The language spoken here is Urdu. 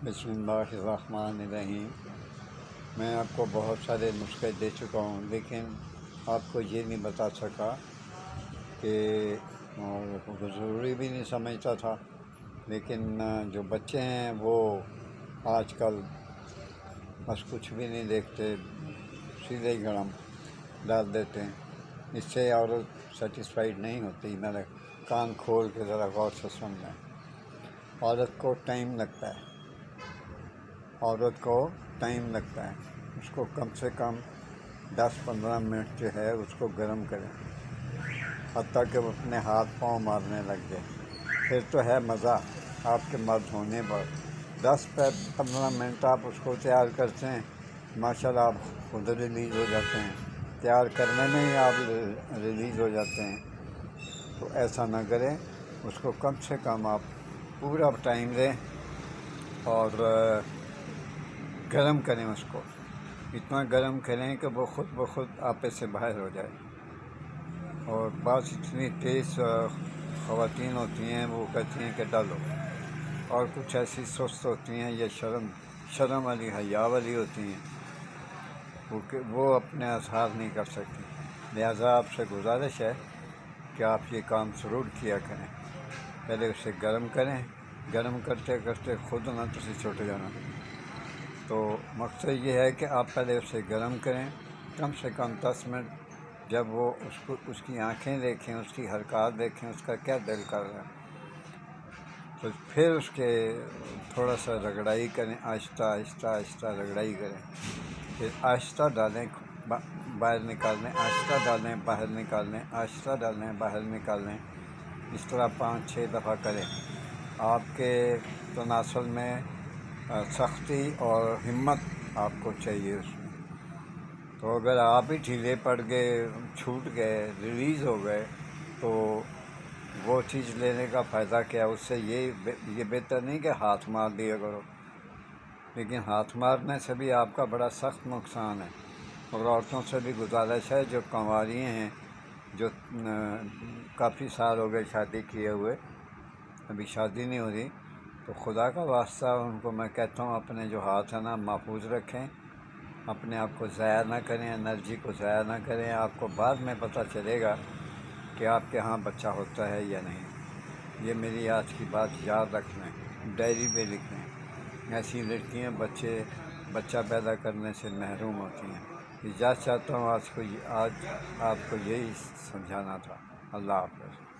بسم اللہ الرحمن الرحیم۔ میں آپ کو بہت سارے نسخے دے چکا ہوں، لیکن آپ کو یہ نہیں بتا سکا کہ ضروری بھی نہیں سمجھتا تھا، لیکن جو بچے ہیں وہ آج کل بس کچھ بھی نہیں دیکھتے، سیدھے ہی گرم ڈال دیتے ہیں۔ اس سے عورت سیٹسفائیڈ نہیں ہوتی۔ میرا کان کھول کے ذرا غور سے سننا ہے۔ عورت کو ٹائم لگتا ہے، اس کو کم سے کم 10-15 منٹ جو ہے اس کو گرم کریں، حتیٰ کہ وہ اپنے ہاتھ پاؤں مارنے لگ جائے، پھر تو ہے مزہ آپ کے مرد ہونے پر۔ 10-15 منٹ آپ اس کو تیار کرتے ہیں، ماشاءاللہ آپ خود ریلیز ہو جاتے ہیں، تیار کرنے میں ہی آپ ریلیز ہو جاتے ہیں۔ تو ایسا نہ کریں، اس کو کم سے کم آپ پورا ٹائم دیں اور گرم کریں، اس کو اتنا گرم کریں کہ وہ خود بخود آپے سے باہر ہو جائے۔ اور بعض اتنی تیز خواتین ہوتی ہیں، وہ کہتی ہیں کہ ڈالو، اور کچھ ایسی سست ہوتی ہیں یا شرم والی حیا والی ہوتی ہیں، وہ اپنے اظہار نہیں کر سکتی۔ لہٰذا آپ سے گزارش ہے کہ آپ یہ کام ضرور کیا کریں، پہلے اسے گرم کریں، گرم کرتے کرتے خود نہ تسی چھوٹ جانا۔ تو مقصد یہ ہے کہ آپ پہلے اسے گرم کریں کم سے کم 10 منٹ، جب وہ اس کی آنکھیں دیکھیں، اس کی حرکات دیکھیں، اس کا کیا دل کر رہا ہے، تو پھر اس کے تھوڑا سا رگڑائی کریں، آہستہ آہستہ آہستہ رگڑائی کریں، پھر آہستہ ڈالیں باہر نکالیں، آہستہ ڈالیں باہر نکالیں، آہستہ ڈالیں باہر نکالیں۔ اس طرح 5-6 دفعہ کریں۔ آپ کے تناسل میں سختی اور ہمت آپ کو چاہیے اس میں۔ تو اگر آپ ہی ڈھیلے پڑ گئے، چھوٹ گئے، ریلیز ہو گئے، تو وہ چیز لینے کا فائدہ کیا؟ اس سے یہ بہتر نہیں کہ ہاتھ مار دیا کرو، لیکن ہاتھ مارنے سے بھی آپ کا بڑا سخت نقصان ہے۔ اور عورتوں سے بھی گزارش ہے جو کنواری ہیں، جو کافی سال ہو گئے شادی کیے ہوئے، ابھی شادی نہیں ہو رہی، تو خدا کا واسطہ ان کو میں کہتا ہوں اپنے جو ہاتھ ہیں نا محفوظ رکھیں، اپنے آپ کو ضائع نہ کریں، انرجی کو ضائع نہ کریں۔ آپ کو بعد میں پتہ چلے گا کہ آپ کے ہاں بچہ ہوتا ہے یا نہیں۔ یہ میری آج کی بات یاد رکھ لیں، ڈائری پہ لکھ لیں۔ ایسی لڑکیاں بچہ پیدا کرنے سے محروم ہوتی ہیں۔ اجازت چاہتا ہوں، آج آپ کو یہی سمجھانا تھا۔ اللہ حافظ۔